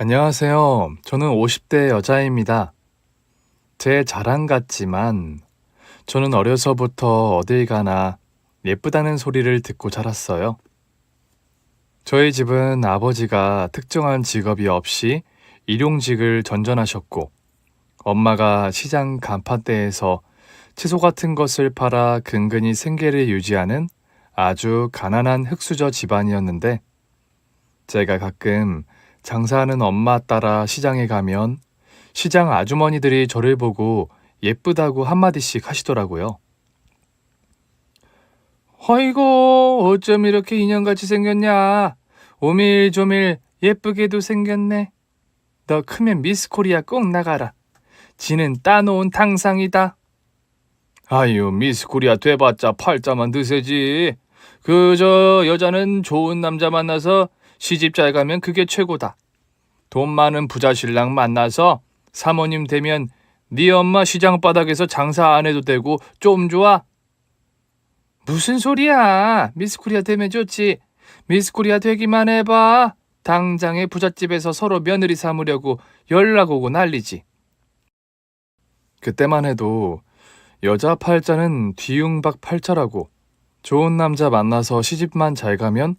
안녕하세요. 저는 50대 여자입니다. 제 자랑 같지만 저는 어려서부터 어딜 가나 예쁘다는 소리를 듣고 자랐어요. 저희 집은 아버지가 특정한 직업이 없이 일용직을 전전하셨고, 엄마가 시장 간판대에서 채소 같은 것을 팔아 근근히 생계를 유지하는 아주 가난한 흙수저 집안이었는데, 제가 가끔 장사하는 엄마 따라 시장에 가면 시장 아주머니들이 저를 보고 예쁘다고 한마디씩 하시더라고요. 어이구, 어쩜 이렇게 인형같이 생겼냐? 오밀조밀 예쁘게도 생겼네. 너 크면 미스 코리아 꼭 나가라. 지는 따놓은 당상이다. 아유, 미스 코리아 돼봤자 팔자만 드세지. 그저 여자는 좋은 남자 만나서 시집 잘 가면 그게 최고다. 돈 많은 부자 신랑 만나서 사모님 되면 네 엄마 시장 바닥에서 장사 안 해도 되고 좀 좋아? 무슨 소리야? 미스 코리아 되면 좋지. 미스 코리아 되기만 해봐. 당장에 부잣집에서 서로 며느리 삼으려고 연락 오고 난리지. 그때만 해도 여자 팔자는 뒤웅박 팔자라고, 좋은 남자 만나서 시집만 잘 가면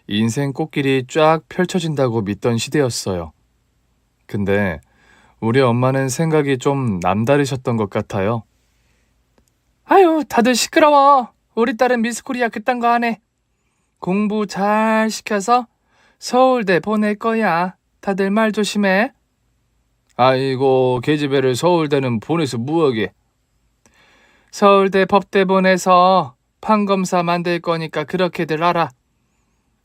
인생 꽃길이 쫙 펼쳐진다고 믿던 시대였어요. 근데 우리 엄마는 생각이 좀 남다르셨던 것 같아요. 아유, 다들 시끄러워. 우리 딸은 미스 코리아 그딴 거 안 해. 공부 잘 시켜서 서울대 보낼 거야. 다들 말 조심해. 아이고, 계집애를 서울대는 보내서 뭐하게. 서울대 법대 보내서 판검사 만들 거니까 그렇게들 알아.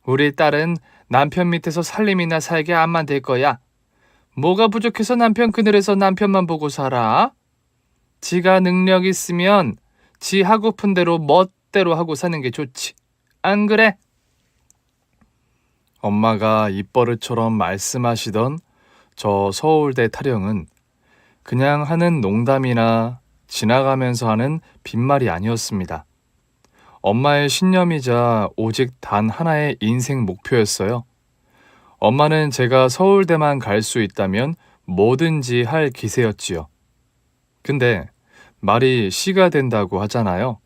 우리 딸은 남편 밑에서 살림이나 살게 안 만들 거야. 뭐가 부족해서 남편 그늘에서 남편만 보고 살아? 지가 능력 있으면 지 하고픈 대로 멋대로 하고 사는 게 좋지. 안 그래? 엄마가 입버릇처럼 말씀하시던 저 서울대 타령은 그냥 하는 농담이나 지나가면서 하는 빈말이 아니었습니다. 엄마의 신념이자 오직 단 하나의 인생 목표였어요. 엄마는 제가 서울대만 갈 수 있다면 뭐든지 할 기세였지요. 근데 말이 씨가 된다고 하잖아요.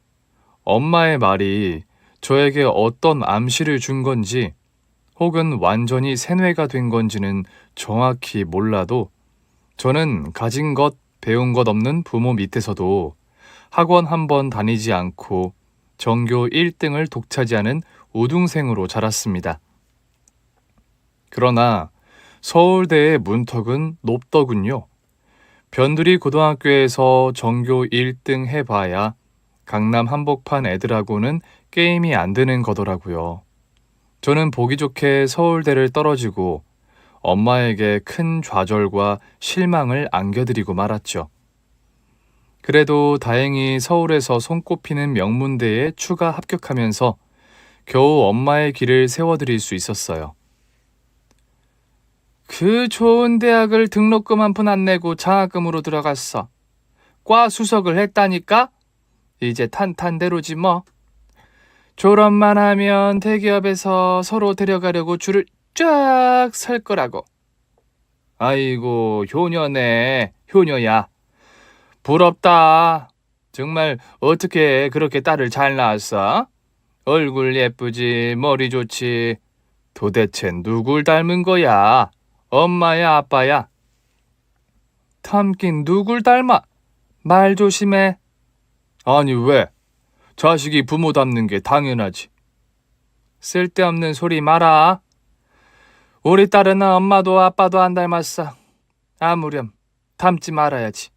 엄마의 말이 저에게 어떤 암시를 준 건지 혹은 완전히 세뇌가 된 건지는 정확히 몰라도 저는 가진 것, 배운 것 없는 부모 밑에서도 학원 한 번 다니지 않고 전교 1등을 독차지하는 우등생으로 자랐습니다. 그러나 서울대의 문턱은 높더군요. 변두리 고등학교에서 전교 1등 해봐야 강남 한복판 애들하고는 게임이 안 되는 거더라고요. 저는 보기 좋게 서울대를 떨어지고 엄마에게 큰 좌절과 실망을 안겨드리고 말았죠. 그래도 다행히 서울에서 손꼽히는 명문대에 추가 합격하면서 겨우 엄마의 길을 세워드릴 수 있었어요. 그 좋은 대학을 등록금 한 푼 안 내고 장학금으로 들어갔어. 과 수석을 했다니까? 이제 탄탄대로지 뭐. 졸업만 하면 대기업에서 서로 데려가려고 줄을 쫙 설 거라고. 아이고, 효녀네, 효녀야. 부럽다. 정말 어떻게 그렇게 딸을 잘 낳았어? 얼굴 예쁘지, 머리 좋지. 도대체 누굴 닮은 거야? 엄마야, 아빠야? 탐긴 누굴 닮아? 말 조심해. 아니, 왜? 자식이 부모 닮는 게 당연하지. 쓸데없는 소리 마라. 우리 딸은 엄마도 아빠도 안 닮았어. 아무렴 닮지 말아야지.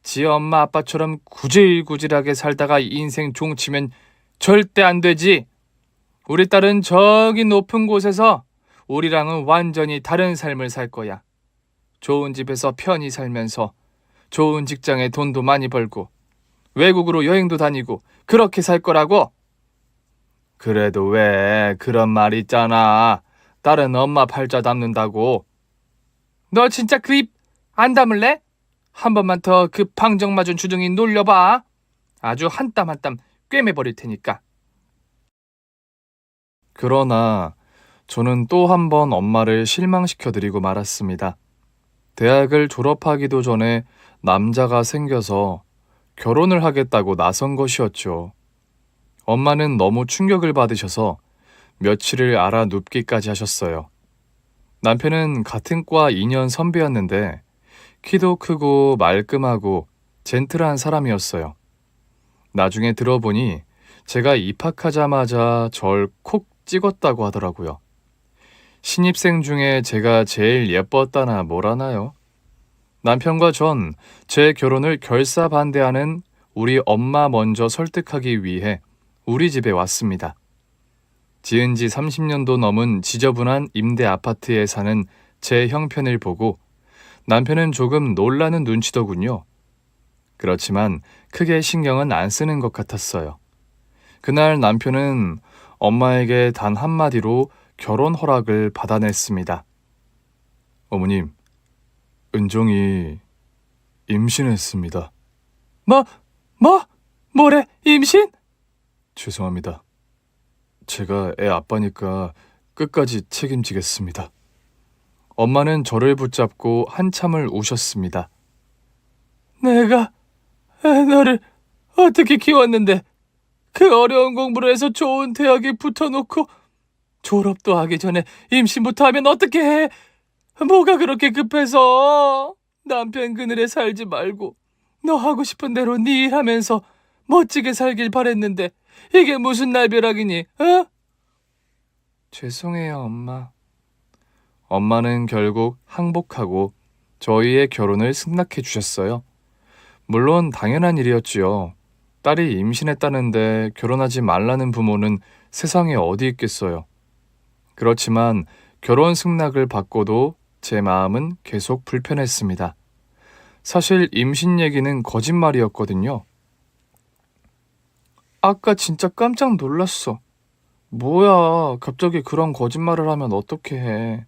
지 엄마 아빠처럼 구질구질하게 살다가 인생 종치면 절대 안 되지. 우리 딸은 저기 높은 곳에서 우리랑은 완전히 다른 삶을 살 거야. 좋은 집에서 편히 살면서 좋은 직장에 돈도 많이 벌고 외국으로 여행도 다니고 그렇게 살 거라고. 그래도 왜 그런 말 있잖아. 딸은 엄마 팔자 닮는다고. 너 진짜 그 입 안 다물래? 한 번만 더 그 방정 맞은 주둥이 놀려봐. 아주 한 땀 한 땀 꿰매버릴 테니까. 그러나 저는 또 한 번 엄마를 실망시켜드리고 말았습니다. 대학을 졸업하기도 전에 남자가 생겨서 결혼을 하겠다고 나선 것이었죠. 엄마는 너무 충격을 받으셔서 며칠을 알아눕기까지 하셨어요. 남편은 같은 과 2년 선배였는데 키도 크고 말끔하고 젠틀한 사람이었어요. 나중에 들어보니 제가 입학하자마자 절 콕 찍었다고 하더라고요. 신입생 중에 제가 제일 예뻤다나 뭐라나요? 남편과 전 제 결혼을 결사반대하는 우리 엄마 먼저 설득하기 위해 우리 집에 왔습니다. 지은 지 30년도 넘은 지저분한 임대 아파트에 사는 제 형편을 보고 남편은 조금 놀라는 눈치더군요. 그렇지만 크게 신경은 안 쓰는 것 같았어요. 그날 남편은 엄마에게 단 한마디로 결혼 허락을 받아냈습니다. 어머님, 은정이 임신했습니다. 뭐래? 임신? 죄송합니다. 제가 애 아빠니까 끝까지 책임지겠습니다. 엄마는 저를 붙잡고 한참을 우셨습니다. 내가 너를 어떻게 키웠는데 그 어려운 공부를 해서 좋은 대학에 붙어놓고 졸업도 하기 전에 임신부터 하면 어떻게 해? 뭐가 그렇게 급해서? 남편 그늘에 살지 말고 너 하고 싶은 대로 네 일하면서 멋지게 살길 바랬는데 이게 무슨 날벼락이니? 어? 죄송해요, 엄마. 엄마는 결국 항복하고 저희의 결혼을 승낙해 주셨어요. 물론 당연한 일이었지요. 딸이 임신했다는데 결혼하지 말라는 부모는 세상에 어디 있겠어요. 그렇지만 결혼 승낙을 받고도 제 마음은 계속 불편했습니다. 사실 임신 얘기는 거짓말이었거든요. 아까 진짜 깜짝 놀랐어. 뭐야, 갑자기 그런 거짓말을 하면 어떻게 해?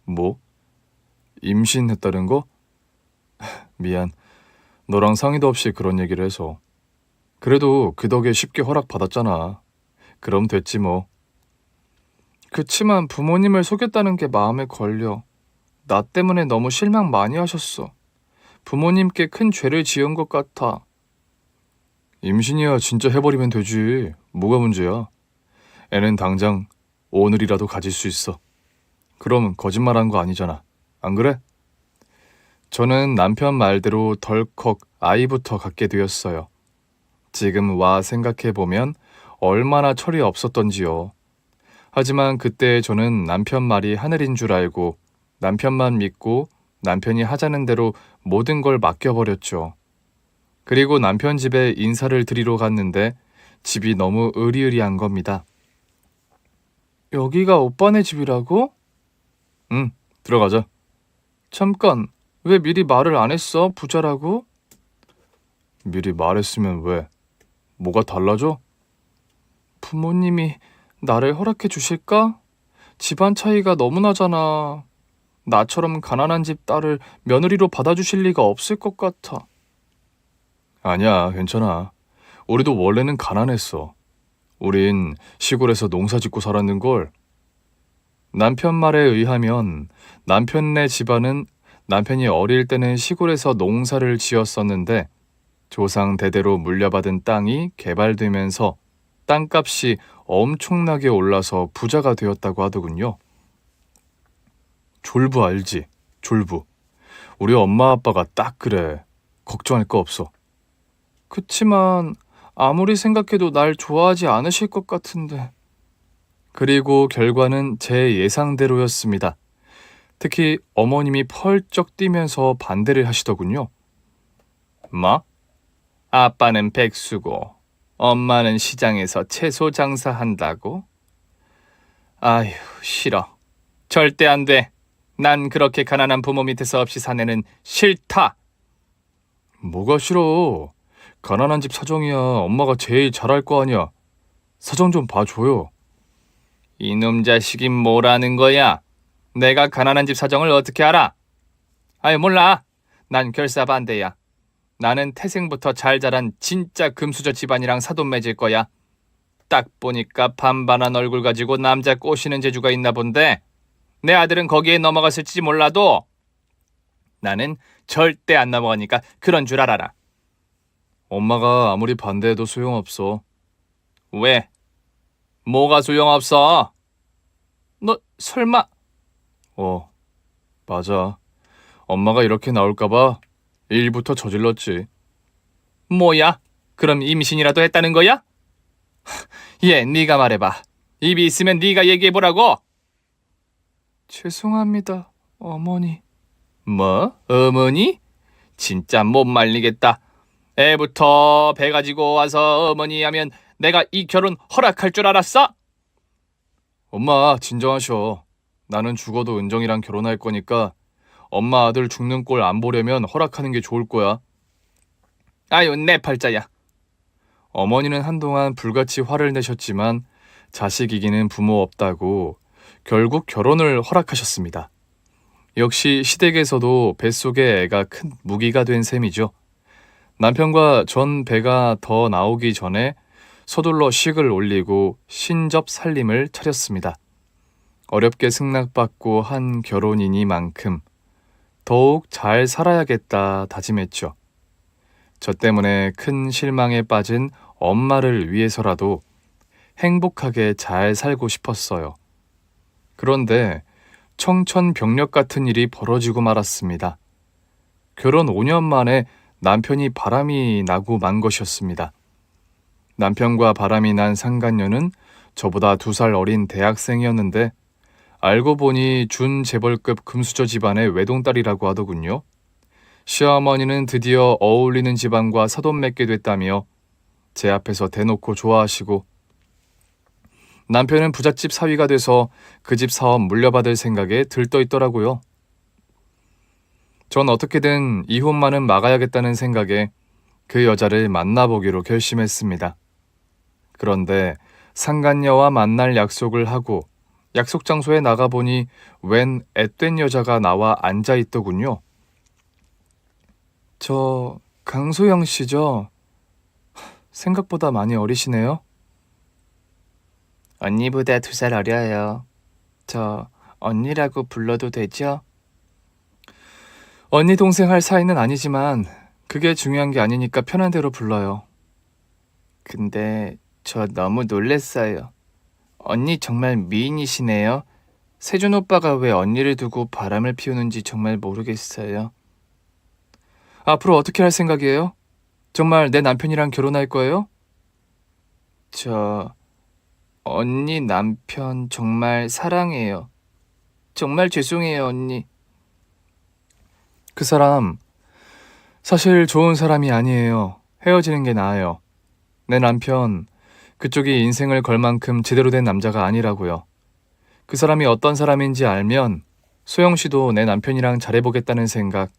뭐? 임신했다는 거? 미안. 너랑 상의도 없이 그런 얘기를 해서. 그래도 그 덕에 쉽게 허락받았잖아. 그럼 됐지 뭐. 그치만 부모님을 속였다는 게 마음에 걸려. 나 때문에 너무 실망 많이 하셨어. 부모님께 큰 죄를 지은 것 같아. 임신이야 진짜 해버리면 되지. 뭐가 문제야? 애는 당장 오늘이라도 가질 수 있어. 그럼 거짓말한 거 아니잖아. 안 그래? 저는 남편 말대로 덜컥 아이부터 갖게 되었어요. 지금 와 생각해보면 얼마나 철이 없었던지요. 하지만 그때 저는 남편 말이 하늘인 줄 알고 남편만 믿고 남편이 하자는 대로 모든 걸 맡겨버렸죠. 그리고 남편 집에 인사를 드리러 갔는데 집이 너무 으리으리한 겁니다. 여기가 오빠네 집이라고? 응, 들어가자. 잠깐, 왜 미리 말을 안 했어? 부자라고? 미리 말했으면 왜? 뭐가 달라져? 부모님이 나를 허락해 주실까? 집안 차이가 너무 나잖아. 나처럼 가난한 집 딸을 며느리로 받아주실 리가 없을 것 같아. 아니야, 괜찮아. 우리도 원래는 가난했어. 우린 시골에서 농사 짓고 살았는걸. 남편 말에 의하면 남편네 집안은 남편이 어릴 때는 시골에서 농사를 지었었는데 조상 대대로 물려받은 땅이 개발되면서 땅값이 엄청나게 올라서 부자가 되었다고 하더군요. 졸부 알지? 졸부. 우리 엄마 아빠가 딱 그래. 걱정할 거 없어. 그치만 아무리 생각해도 날 좋아하지 않으실 것 같은데. 그리고 결과는 제 예상대로였습니다. 특히 어머님이 펄쩍 뛰면서 반대를 하시더군요. 뭐? 아빠는 백수고 엄마는 시장에서 채소 장사한다고? 아휴, 싫어. 절대 안 돼. 난 그렇게 가난한 부모 밑에서 없이 사내는 싫다. 뭐가 싫어? 가난한 집 사정이야. 엄마가 제일 잘할 거 아니야. 사정 좀 봐줘요. 이놈 자식이 뭐라는 거야? 내가 가난한 집 사정을 어떻게 알아? 아유, 몰라. 난 결사반대야. 나는 태생부터 잘 자란 진짜 금수저 집안이랑 사돈 맺을 거야. 딱 보니까 반반한 얼굴 가지고 남자 꼬시는 재주가 있나 본데 내 아들은 거기에 넘어갔을지 몰라도 나는 절대 안 넘어가니까 그런 줄 알아라. 엄마가 아무리 반대해도 소용없어. 왜? 뭐가 소용없어? 너 설마? 맞아. 엄마가 이렇게 나올까봐 일부터 저질렀지. 뭐야? 그럼 임신이라도 했다는 거야? 네가 말해봐. 입이 있으면 네가 얘기해보라고. 죄송합니다, 어머니. 뭐? 어머니? 진짜 못 말리겠다. 애부터 배 가지고 와서 어머니 하면 내가 이 결혼 허락할 줄 알았어? 엄마, 진정하셔. 나는 죽어도 은정이랑 결혼할 거니까 엄마 아들 죽는 꼴 안 보려면 허락하는 게 좋을 거야. 아유, 내 팔자야. 어머니는 한동안 불같이 화를 내셨지만 자식 이기는 부모 없다고 결국 결혼을 허락하셨습니다. 역시 시댁에서도 뱃속에 애가 큰 무기가 된 셈이죠. 남편과 전 배가 더 나오기 전에 서둘러 식을 올리고 신접 살림을 차렸습니다. 어렵게 승낙받고 한 결혼이니만큼 더욱 잘 살아야겠다 다짐했죠. 저 때문에 큰 실망에 빠진 엄마를 위해서라도 행복하게 잘 살고 싶었어요. 그런데 청천벽력 같은 일이 벌어지고 말았습니다. 결혼 5년 만에 남편이 바람이 나고 만 것이었습니다. 남편과 바람이 난 상간녀는 저보다 2살 어린 대학생이었는데 알고 보니 준재벌급 금수저 집안의 외동딸이라고 하더군요. 시어머니는 드디어 어울리는 집안과 사돈 맺게 됐다며 제 앞에서 대놓고 좋아하시고 남편은 부잣집 사위가 돼서 그 집 사업 물려받을 생각에 들떠 있더라고요. 전 어떻게든 이혼만은 막아야겠다는 생각에 그 여자를 만나보기로 결심했습니다. 그런데 상간녀와 만날 약속을 하고 약속 장소에 나가보니 웬 앳된 여자가 나와 앉아있더군요. 저 강소영 씨죠? 생각보다 많이 어리시네요. 언니보다 2살 어려요. 저 언니라고 불러도 되죠? 언니 동생 할 사이는 아니지만 그게 중요한 게 아니니까 편한 대로 불러요. 근데 저 너무 놀랬어요. 언니 정말 미인이시네요. 세준 오빠가 왜 언니를 두고 바람을 피우는지 정말 모르겠어요. 앞으로 어떻게 할 생각이에요? 정말 내 남편이랑 결혼할 거예요? 저 언니 남편 정말 사랑해요. 정말 죄송해요, 언니. 그 사람 사실 좋은 사람이 아니에요. 헤어지는 게 나아요. 내 남편 그쪽이 인생을 걸 만큼 제대로 된 남자가 아니라고요. 그 사람이 어떤 사람인지 알면 소영 씨도 내 남편이랑 잘해보겠다는 생각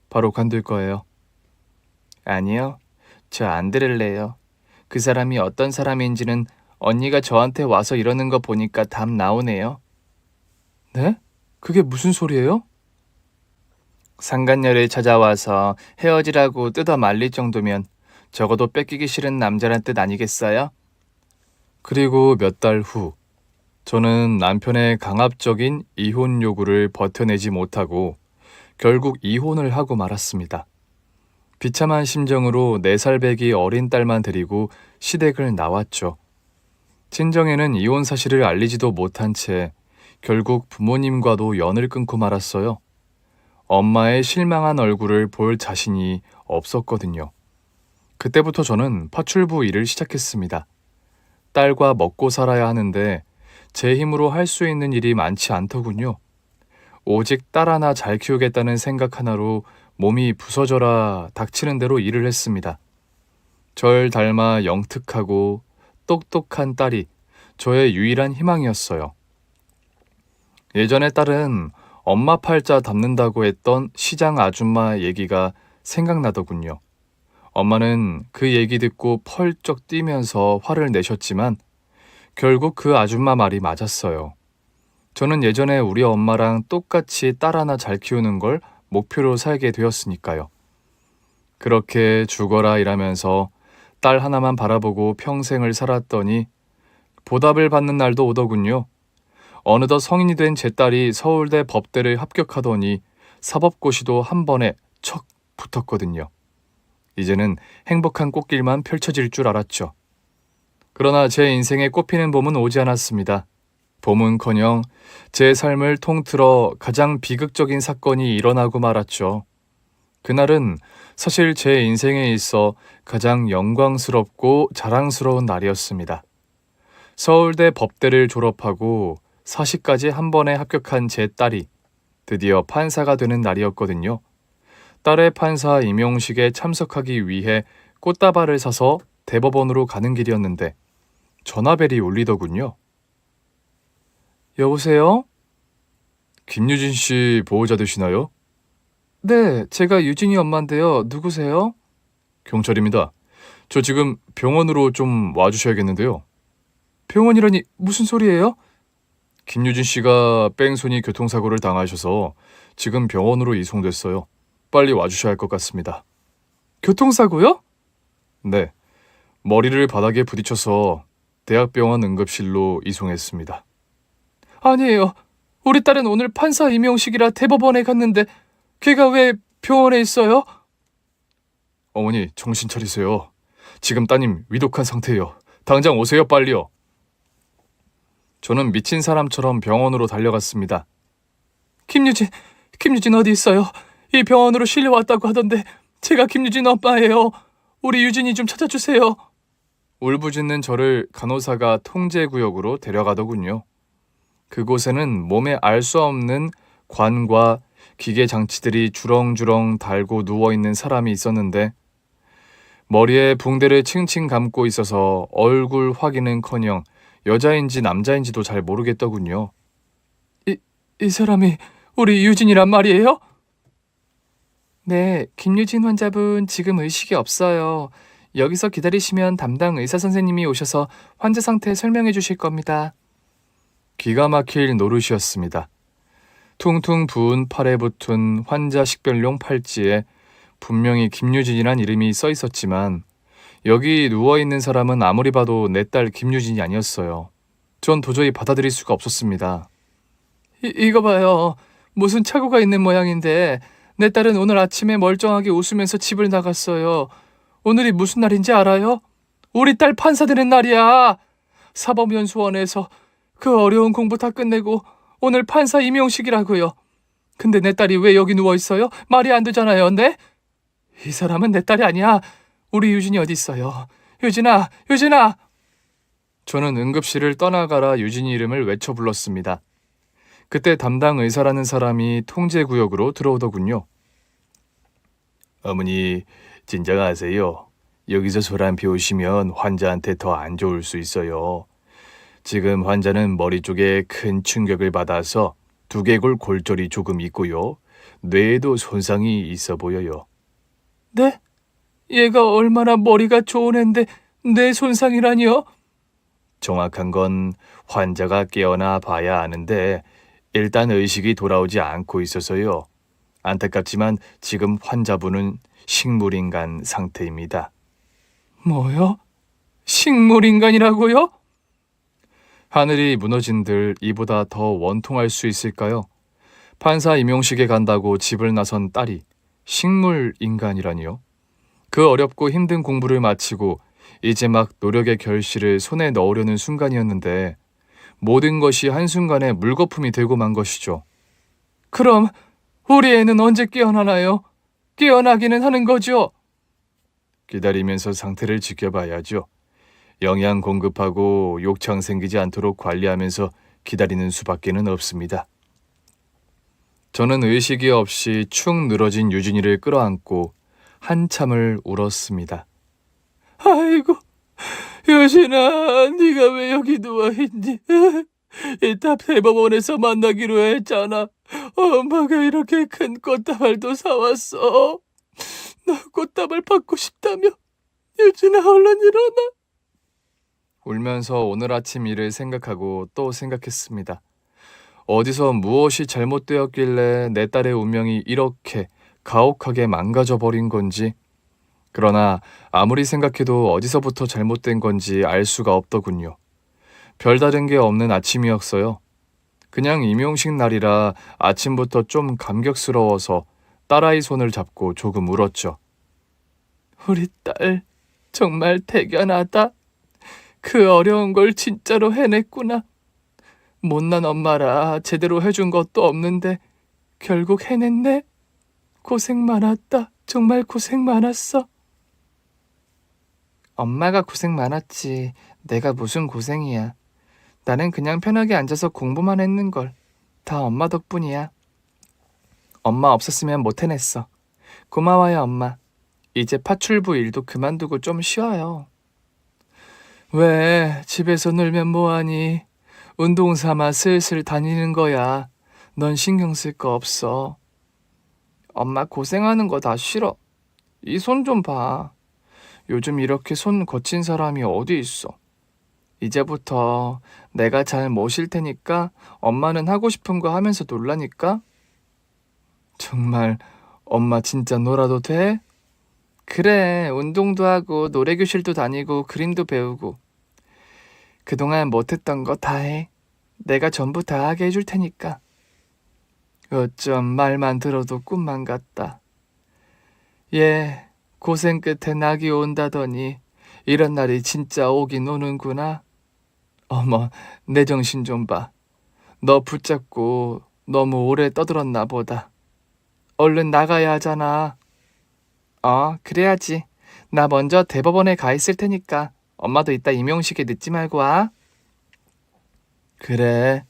바로 관둘 거예요. 아니요, 저 안 들을래요. 그 사람이 어떤 사람인지는 언니가 저한테 와서 이러는 거 보니까 답 나오네요. 네? 그게 무슨 소리예요? 상간녀를 찾아와서 헤어지라고 뜯어 말릴 정도면 적어도 뺏기기 싫은 남자란 뜻 아니겠어요? 그리고 몇 달 후, 저는 남편의 강압적인 이혼 요구를 버텨내지 못하고 결국 이혼을 하고 말았습니다. 비참한 심정으로 4살 배기 어린 딸만 데리고 시댁을 나왔죠. 친정에는 이혼 사실을 알리지도 못한 채 결국 부모님과도 연을 끊고 말았어요. 엄마의 실망한 얼굴을 볼 자신이 없었거든요. 그때부터 저는 파출부 일을 시작했습니다. 딸과 먹고 살아야 하는데 제 힘으로 할 수 있는 일이 많지 않더군요. 오직 딸 하나 잘 키우겠다는 생각 하나로 몸이 부서져라 닥치는 대로 일을 했습니다. 절 닮아 영특하고 똑똑한 딸이 저의 유일한 희망이었어요. 예전에 딸은 엄마 팔자 닮는다고 했던 시장 아줌마 얘기가 생각나더군요. 엄마는 그 얘기 듣고 펄쩍 뛰면서 화를 내셨지만 결국 그 아줌마 말이 맞았어요. 저는 예전에 우리 엄마랑 똑같이 딸 하나 잘 키우는 걸 목표로 살게 되었으니까요. 그렇게 죽어라 일하면서 딸 하나만 바라보고 평생을 살았더니 보답을 받는 날도 오더군요. 어느덧 성인이 된 제 딸이 서울대 법대를 합격하더니 사법고시도 한 번에 척 붙었거든요. 이제는 행복한 꽃길만 펼쳐질 줄 알았죠. 그러나 제 인생에 꽃피는 봄은 오지 않았습니다. 봄은커녕 제 삶을 통틀어 가장 비극적인 사건이 일어나고 말았죠. 그날은 사실 제 인생에 있어 가장 영광스럽고 자랑스러운 날이었습니다. 서울대 법대를 졸업하고 사시까지 한 번에 합격한 제 딸이 드디어 판사가 되는 날이었거든요. 딸의 판사 임용식에 참석하기 위해 꽃다발을 사서 대법원으로 가는 길이었는데 전화벨이 울리더군요. 여보세요? 김유진 씨 보호자 되시나요? 네, 제가 유진이 엄마인데요. 누구세요? 경찰입니다. 저 지금 병원으로 좀 와주셔야겠는데요. 병원이라니 무슨 소리예요? 김유진 씨가 뺑소니 교통사고를 당하셔서 지금 병원으로 이송됐어요. 빨리 와주셔야 할 것 같습니다. 교통사고요? 네, 머리를 바닥에 부딪혀서 대학병원 응급실로 이송했습니다. 아니에요. 우리 딸은 오늘 판사 임용식이라 대법원에 갔는데 걔가 왜 병원에 있어요? 어머니, 정신 차리세요. 지금 따님 위독한 상태예요. 당장 오세요, 빨리요. 저는 미친 사람처럼 병원으로 달려갔습니다. 김유진 어디 있어요? 이 병원으로 실려왔다고 하던데 제가 김유진 엄마예요. 우리 유진이 좀 찾아주세요. 울부짖는 저를 간호사가 통제구역으로 데려가더군요. 그곳에는 몸에 알 수 없는 관과 기계 장치들이 주렁주렁 달고 누워있는 사람이 있었는데 머리에 붕대를 칭칭 감고 있어서 얼굴 확인은커녕 여자인지 남자인지도 잘 모르겠더군요. 이 사람이 우리 유진이란 말이에요? 네, 김유진 환자분 지금 의식이 없어요. 여기서 기다리시면 담당 의사 선생님이 오셔서 환자 상태 설명해 주실 겁니다. 기가 막힐 노릇이었습니다. 퉁퉁 부은 팔에 붙은 환자 식별용 팔찌에 분명히 김유진이란 이름이 써 있었지만 여기 누워있는 사람은 아무리 봐도 내 딸 김유진이 아니었어요. 전 도저히 받아들일 수가 없었습니다. 이거 봐요. 무슨 착오가 있는 모양인데 내 딸은 오늘 아침에 멀쩡하게 웃으면서 집을 나갔어요. 오늘이 무슨 날인지 알아요? 우리 딸 판사 되는 날이야. 사법연수원에서 그 어려운 공부 다 끝내고 오늘 판사 임용식이라고요. 근데 내 딸이 왜 여기 누워있어요? 말이 안 되잖아요, 네? 이 사람은 내 딸이 아니야. 우리 유진이 어디 있어요? 유진아! 저는 응급실을 떠나가라 유진이 이름을 외쳐 불렀습니다. 그때 담당 의사라는 사람이 통제구역으로 들어오더군요. 어머니, 진정하세요. 여기서 소란 피우시면 환자한테 더 안 좋을 수 있어요. 지금 환자는 머리 쪽에 큰 충격을 받아서 두개골 골절이 조금 있고요. 뇌에도 손상이 있어 보여요. 네? 얘가 얼마나 머리가 좋은 앤데 뇌 손상이라니요? 정확한 건 환자가 깨어나 봐야 아는데 일단 의식이 돌아오지 않고 있어서요. 안타깝지만 지금 환자분은 식물인간 상태입니다. 뭐요? 식물인간이라고요? 하늘이 무너진들 이보다 더 원통할 수 있을까요? 판사 임용식에 간다고 집을 나선 딸이 식물인간이라니요? 그 어렵고 힘든 공부를 마치고 이제 막 노력의 결실을 손에 넣으려는 순간이었는데 모든 것이 한순간에 물거품이 되고 만 것이죠. 그럼 우리 애는 언제 깨어나나요? 깨어나기는 하는 거죠? 기다리면서 상태를 지켜봐야죠. 영양 공급하고 욕창 생기지 않도록 관리하면서 기다리는 수밖에는 없습니다. 저는 의식이 없이 축 늘어진 유진이를 끌어안고 한참을 울었습니다. 아이고, 유진아, 네가 왜 여기 누워있니? 이따 대법원에서 만나기로 했잖아. 엄마가 이렇게 큰 꽃다발도 사왔어. 너 꽃다발 받고 싶다며? 유진아, 얼른 일어나. 울면서 오늘 아침 일을 생각하고 또 생각했습니다. 어디서 무엇이 잘못되었길래 내 딸의 운명이 이렇게 가혹하게 망가져 버린 건지. 그러나 아무리 생각해도 어디서부터 잘못된 건지 알 수가 없더군요. 별다른 게 없는 아침이었어요. 그냥 임용식 날이라 아침부터 좀 감격스러워서 딸아이 손을 잡고 조금 울었죠. 우리 딸 정말 대견하다. 그 어려운 걸 진짜로 해냈구나. 못난 엄마라 제대로 해준 것도 없는데 결국 해냈네. 고생 많았다. 정말 고생 많았어. 엄마가 고생 많았지. 내가 무슨 고생이야. 나는 그냥 편하게 앉아서 공부만 했는걸. 다 엄마 덕분이야. 엄마 없었으면 못 해냈어. 고마워요, 엄마. 이제 파출부 일도 그만두고 좀 쉬어요. 왜? 집에서 놀면 뭐하니? 운동 삼아 슬슬 다니는 거야. 넌 신경 쓸 거 없어. 엄마 고생하는 거 다 싫어. 이 손 좀 봐. 요즘 이렇게 손 거친 사람이 어디 있어. 이제부터 내가 잘 모실 테니까 엄마는 하고 싶은 거 하면서 놀라니까. 정말 엄마 진짜 놀아도 돼? 그래, 운동도 하고 노래교실도 다니고 그림도 배우고. 그동안 못했던 거 다 해. 내가 전부 다 하게 해줄 테니까. 어쩜 말만 들어도 꿈만 같다. 예, 고생 끝에 낙이 온다더니 이런 날이 진짜 오긴 오는구나. 어머, 내 정신 좀 봐. 너 붙잡고 너무 오래 떠들었나 보다. 얼른 나가야 하잖아. 그래야지. 나 먼저 대법원에 가 있을 테니까 엄마도 이따 임용식에 늦지 말고 와. 그래,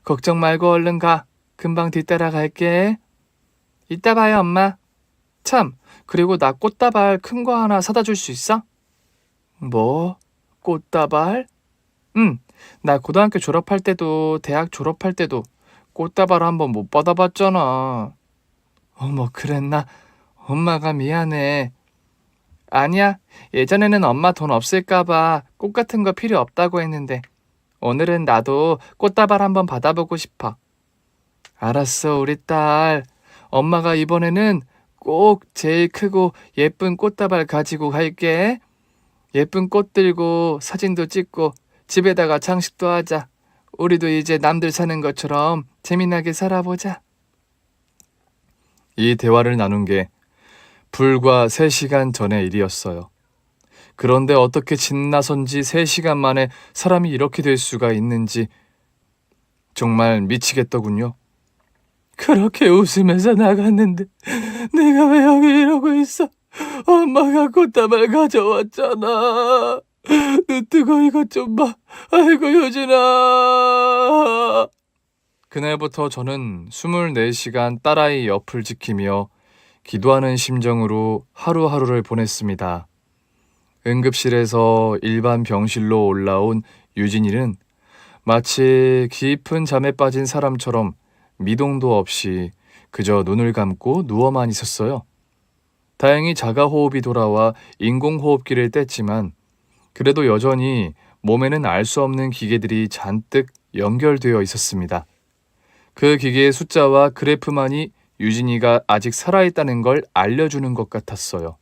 걱정 말고 얼른 가. 금방 뒤따라 갈게. 이따 봐요, 엄마. 참, 그리고 나 꽃다발 큰 거 하나 사다 줄 수 있어? 뭐? 꽃다발? 응, 나 고등학교 졸업할 때도 대학 졸업할 때도 꽃다발 한 번 못 받아봤잖아. 어머, 그랬나? 엄마가 미안해. 아니야, 예전에는 엄마 돈 없을까봐 꽃 같은 거 필요 없다고 했는데 오늘은 나도 꽃다발 한번 받아보고 싶어. 알았어, 우리 딸. 엄마가 이번에는 꼭 제일 크고 예쁜 꽃다발 가지고 갈게. 예쁜 꽃 들고 사진도 찍고 집에다가 장식도 하자. 우리도 이제 남들 사는 것처럼 재미나게 살아보자. 이 대화를 나눈 게 불과 3시간 전의 일이었어요. 그런데 어떻게 진나선지 3시간 만에 사람이 이렇게 될 수가 있는지 정말 미치겠더군요. 그렇게 웃으면서 나갔는데 내가 왜 여기 이러고 있어? 엄마가 꽃다발 가져왔잖아. 눈 뜨고 이것 좀 봐. 아이고, 효진아. 그날부터 저는 24시간 딸아이 옆을 지키며 기도하는 심정으로 하루하루를 보냈습니다. 응급실에서 일반 병실로 올라온 유진이는 마치 깊은 잠에 빠진 사람처럼 미동도 없이 그저 눈을 감고 누워만 있었어요. 다행히 자가호흡이 돌아와 인공호흡기를 뗐지만 그래도 여전히 몸에는 알 수 없는 기계들이 잔뜩 연결되어 있었습니다. 그 기계의 숫자와 그래프만이 유진이가 아직 살아있다는 걸 알려주는 것 같았어요.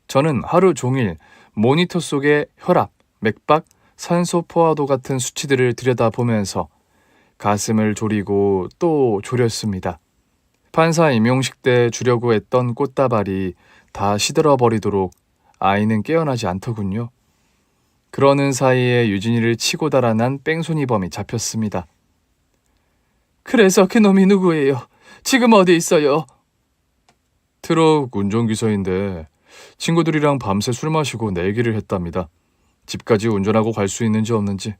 저는 하루 종일 모니터 속의 혈압, 맥박, 산소 포화도 같은 수치들을 들여다보면서 가슴을 졸이고 또 졸였습니다. 판사 임용식 때 주려고 했던 꽃다발이 다 시들어버리도록 아이는 깨어나지 않더군요. 그러는 사이에 유진이를 치고 달아난 뺑소니범이 잡혔습니다. 그래서 그놈이 누구예요? 지금 어디 있어요? 트럭 운전기사인데 친구들이랑 밤새 술 마시고 내기를 했답니다. 집까지 운전하고 갈 수 있는지 없는지.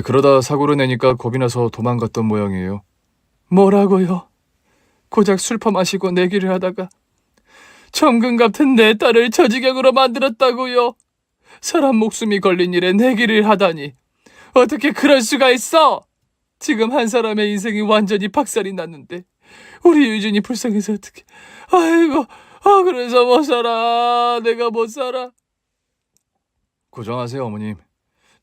그러다 사고를 내니까 겁이 나서 도망갔던 모양이에요. 뭐라고요? 고작 술 퍼마시고 내기를 하다가 천금 같은 내 딸을 저지경으로 만들었다고요? 사람 목숨이 걸린 일에 내기를 하다니 어떻게 그럴 수가 있어? 지금 한 사람의 인생이 완전히 박살이 났는데 우리 유진이 불쌍해서 어떡해. 아이고, 그래서 못 살아. 내가 못 살아. 고정하세요, 어머님.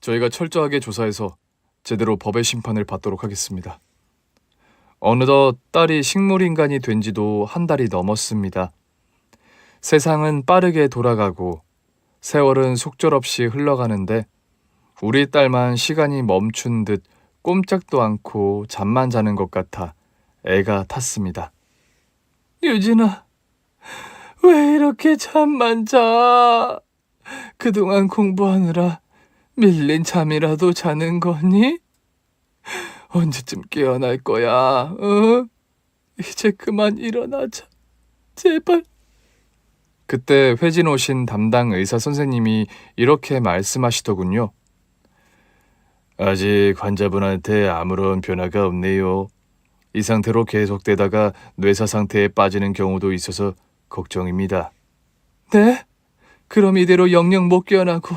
저희가 철저하게 조사해서 제대로 법의 심판을 받도록 하겠습니다. 어느덧 딸이 식물인간이 된 지도 한 달이 넘었습니다. 세상은 빠르게 돌아가고 세월은 속절없이 흘러가는데 우리 딸만 시간이 멈춘 듯 꼼짝도 않고 잠만 자는 것 같아 애가 탔습니다. 유진아, 왜 이렇게 잠만 자? 그동안 공부하느라 밀린 잠이라도 자는 거니? 언제쯤 깨어날 거야, 어? 이제 그만 일어나자, 제발. 그때 회진 오신 담당 의사 선생님이 이렇게 말씀하시더군요. 아직 환자분한테 아무런 변화가 없네요. 이 상태로 계속되다가 뇌사 상태에 빠지는 경우도 있어서 걱정입니다. 네? 그럼 이대로 영영 못 깨어나고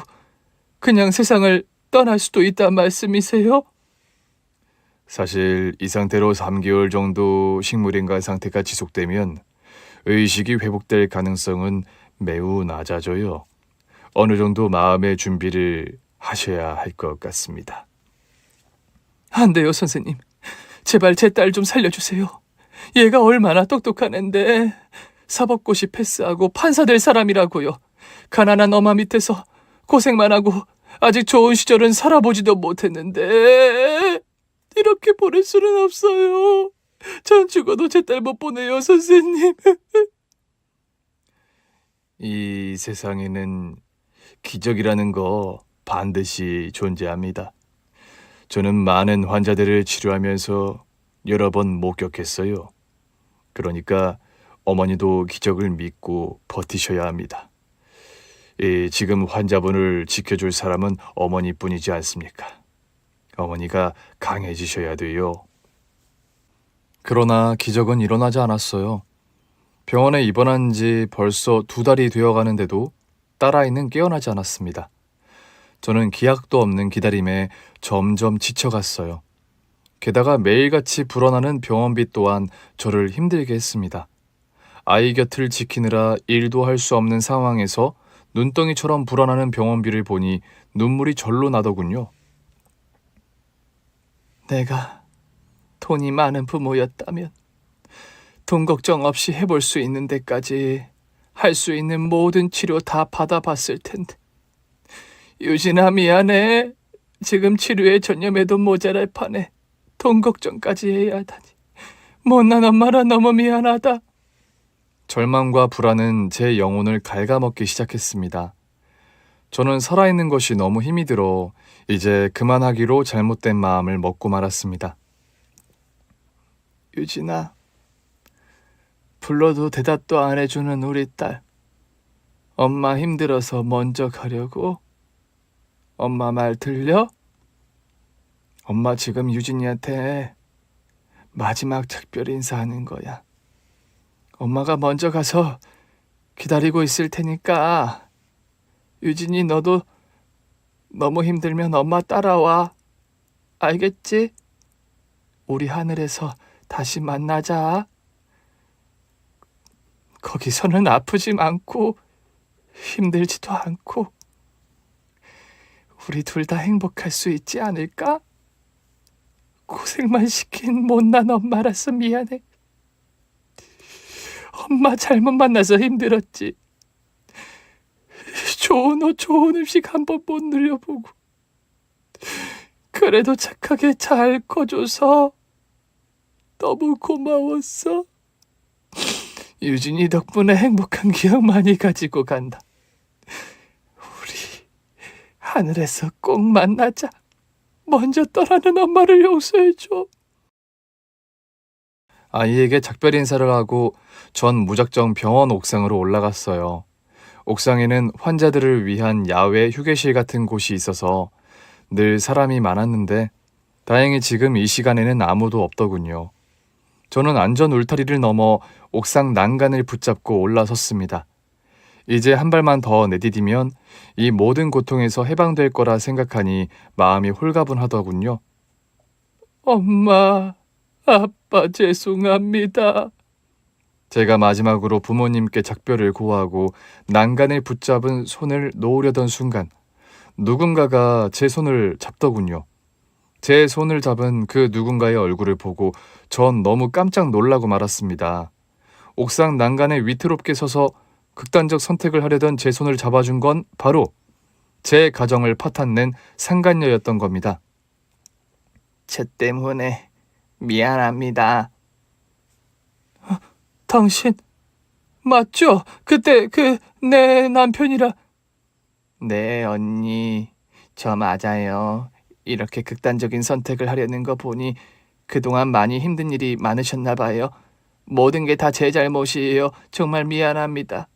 그냥 세상을 떠날 수도 있단 말씀이세요? 사실 이 상태로 3개월 정도 식물인간 상태가 지속되면 의식이 회복될 가능성은 매우 낮아져요. 어느 정도 마음의 준비를 하셔야 할 것 같습니다. 안 돼요, 선생님. 제발 제 딸 좀 살려주세요. 얘가 얼마나 똑똑한 앤데 사법고시 패스하고 판사 될 사람이라고요. 가난한 엄마 밑에서 고생만 하고 아직 좋은 시절은 살아보지도 못했는데 이렇게 보낼 수는 없어요. 전 죽어도 제 딸 못 보내요, 선생님. 이 세상에는 기적이라는 거 반드시 존재합니다. 저는 많은 환자들을 치료하면서 여러 번 목격했어요. 그러니까 어머니도 기적을 믿고 버티셔야 합니다. 지금 환자분을 지켜줄 사람은 어머니뿐이지 않습니까? 어머니가 강해지셔야 돼요. 그러나 기적은 일어나지 않았어요. 병원에 입원한 지 벌써 2달이 되어가는데도 딸아이는 깨어나지 않았습니다. 저는 기약도 없는 기다림에 점점 지쳐갔어요. 게다가 매일같이 불어나는 병원비 또한 저를 힘들게 했습니다. 아이 곁을 지키느라 일도 할 수 없는 상황에서 눈덩이처럼 불어나는 병원비를 보니 눈물이 절로 나더군요. 내가 돈이 많은 부모였다면 돈 걱정 없이 해볼 수 있는 데까지 할 수 있는 모든 치료 다 받아봤을 텐데. 유진아, 미안해. 지금 치료에 전념해도 모자랄 판에 돈 걱정까지 해야 하다니. 못난 엄마라 너무 미안하다. 절망과 불안은 제 영혼을 갉아먹기 시작했습니다. 저는 살아있는 것이 너무 힘이 들어 이제 그만하기로 잘못된 마음을 먹고 말았습니다. 유진아, 불러도 대답도 안 해주는 우리 딸. 엄마 힘들어서 먼저 가려고? 엄마 말 들려? 엄마 지금 유진이한테 마지막 작별 인사하는 거야. 엄마가 먼저 가서 기다리고 있을 테니까 유진이 너도 너무 힘들면 엄마 따라와. 알겠지? 우리 하늘에서 다시 만나자. 거기서는 아프지 않고 힘들지도 않고 우리 둘 다 행복할 수 있지 않을까? 고생만 시킨 못난 엄마라서 미안해. 엄마 잘못 만나서 힘들었지. 좋은 옷, 좋은 음식 한 번 못 누려보고 그래도 착하게 잘 커줘서 너무 고마웠어. 유진이 덕분에 행복한 기억 많이 가지고 간다. 우리 하늘에서 꼭 만나자. 먼저 떠나는 엄마를 용서해줘. 아이에게 작별 인사를 하고 전 무작정 병원 옥상으로 올라갔어요. 옥상에는 환자들을 위한 야외 휴게실 같은 곳이 있어서 늘 사람이 많았는데 다행히 지금 이 시간에는 아무도 없더군요. 저는 안전 울타리를 넘어 옥상 난간을 붙잡고 올라섰습니다. 이제 한 발만 더 내디디면 이 모든 고통에서 해방될 거라 생각하니 마음이 홀가분하더군요. 엄마, 아빠 죄송합니다. 제가 마지막으로 부모님께 작별을 고하고 난간을 붙잡은 손을 놓으려던 순간 누군가가 제 손을 잡더군요. 제 손을 잡은 그 누군가의 얼굴을 보고 전 너무 깜짝 놀라고 말았습니다. 옥상 난간에 위태롭게 서서 극단적 선택을 하려던 제 손을 잡아준 건 바로 제 가정을 파탄낸 상간녀였던 겁니다. 저 때문에 미안합니다. 당신 맞죠? 그때 내 남편이라. 네, 언니. 저 맞아요. 이렇게 극단적인 선택을 하려는 거 보니 그동안 많이 힘든 일이 많으셨나 봐요. 모든 게 다 제 잘못이에요. 정말 미안합니다.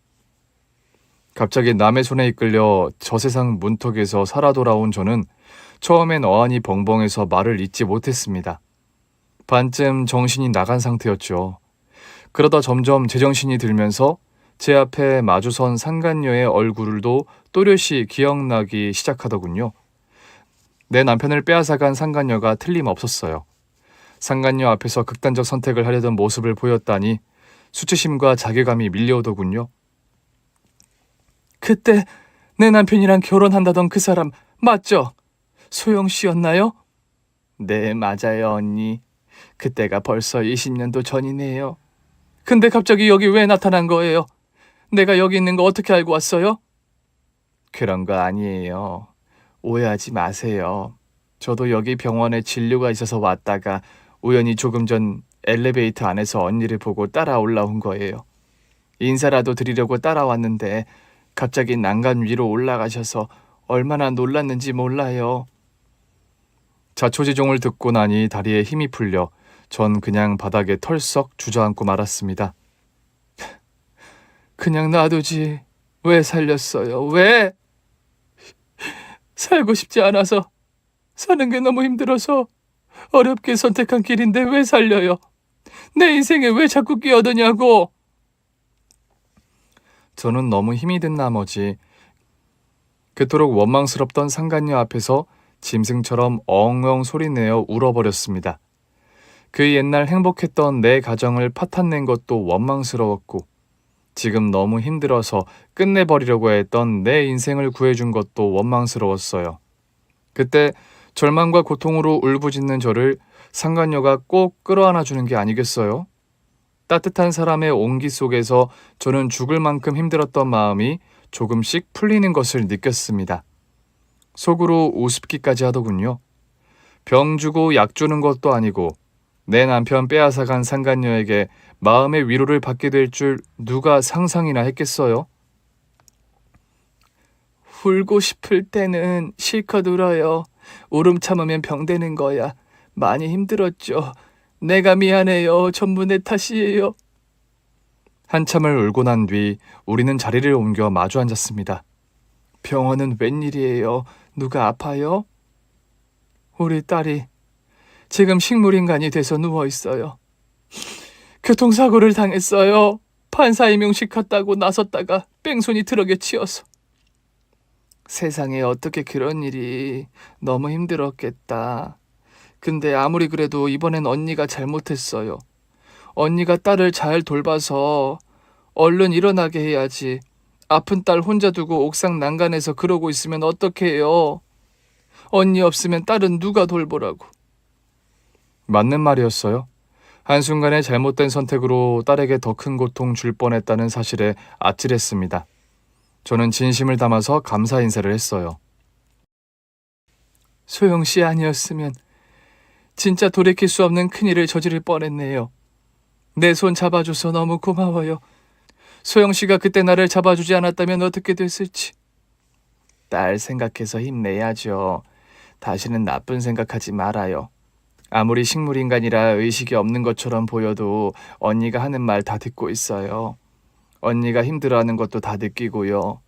갑자기 남의 손에 이끌려 저 세상 문턱에서 살아 돌아온 저는 처음엔 어안이 벙벙해서 말을 잇지 못했습니다. 반쯤 정신이 나간 상태였죠. 그러다 점점 제정신이 들면서 제 앞에 마주선 상간녀의 얼굴도 또렷이 기억나기 시작하더군요. 내 남편을 빼앗아간 상간녀가 틀림없었어요. 상간녀 앞에서 극단적 선택을 하려던 모습을 보였다니 수치심과 자괴감이 밀려오더군요. 그때 내 남편이랑 결혼한다던 그 사람 맞죠? 소영 씨였나요? 네, 맞아요, 언니. 그때가 벌써 20년도 전이네요. 근데 갑자기 여기 왜 나타난 거예요? 내가 여기 있는 거 어떻게 알고 왔어요? 그런 거 아니에요. 오해하지 마세요. 저도 여기 병원에 진료가 있어서 왔다가 우연히 조금 전 엘리베이터 안에서 언니를 보고 따라 올라온 거예요. 인사라도 드리려고 따라왔는데 갑자기 난간 위로 올라가셔서 얼마나 놀랐는지 몰라요. 자초지종을 듣고 나니 다리에 힘이 풀려 전 그냥 바닥에 털썩 주저앉고 말았습니다. 그냥 놔두지. 왜 살렸어요? 왜? 살고 싶지 않아서, 사는 게 너무 힘들어서 어렵게 선택한 길인데 왜 살려요? 내 인생에 왜 자꾸 끼어드냐고. 저는 너무 힘이 든 나머지 그토록 원망스럽던 상간녀 앞에서 짐승처럼 엉엉 소리내어 울어버렸습니다. 그 옛날 행복했던 내 가정을 파탄낸 것도 원망스러웠고 지금 너무 힘들어서 끝내버리려고 했던 내 인생을 구해준 것도 원망스러웠어요. 그때 절망과 고통으로 울부짖는 저를 상간녀가 꼭 끌어안아주는 게 아니겠어요? 따뜻한 사람의 온기 속에서 저는 죽을 만큼 힘들었던 마음이 조금씩 풀리는 것을 느꼈습니다. 속으로 우습기까지 하더군요. 병 주고 약 주는 것도 아니고 내 남편 빼앗아간 상간녀에게 마음의 위로를 받게 될 줄 누가 상상이나 했겠어요? 울고 싶을 때는 실컷 울어요. 울음 참으면 병 되는 거야. 많이 힘들었죠. 내가 미안해요. 전부 내 탓이에요. 한참을 울고 난 뒤 우리는 자리를 옮겨 마주 앉았습니다. 병원은 웬일이에요? 누가 아파요? 우리 딸이 지금 식물인간이 돼서 누워있어요. 교통사고를 당했어요. 판사 임용시켰다고 나섰다가 뺑소니 트럭에 치여서. 세상에 어떻게 그런 일이. 너무 힘들었겠다. 근데 아무리 그래도 이번엔 언니가 잘못했어요. 언니가 딸을 잘 돌봐서 얼른 일어나게 해야지. 아픈 딸 혼자 두고 옥상 난간에서 그러고 있으면 어떡해요. 언니 없으면 딸은 누가 돌보라고. 맞는 말이었어요. 한순간에 잘못된 선택으로 딸에게 더 큰 고통 줄 뻔했다는 사실에 아찔했습니다. 저는 진심을 담아서 감사 인사를 했어요. 소영 씨 아니었으면 진짜 돌이킬 수 없는 큰일을 저지를 뻔했네요. 내 손 잡아줘서 너무 고마워요. 소영 씨가 그때 나를 잡아주지 않았다면 어떻게 됐을지. 딸 생각해서 힘내야죠. 다시는 나쁜 생각하지 말아요. 아무리 식물인간이라 의식이 없는 것처럼 보여도 언니가 하는 말 다 듣고 있어요. 언니가 힘들어하는 것도 다 느끼고요.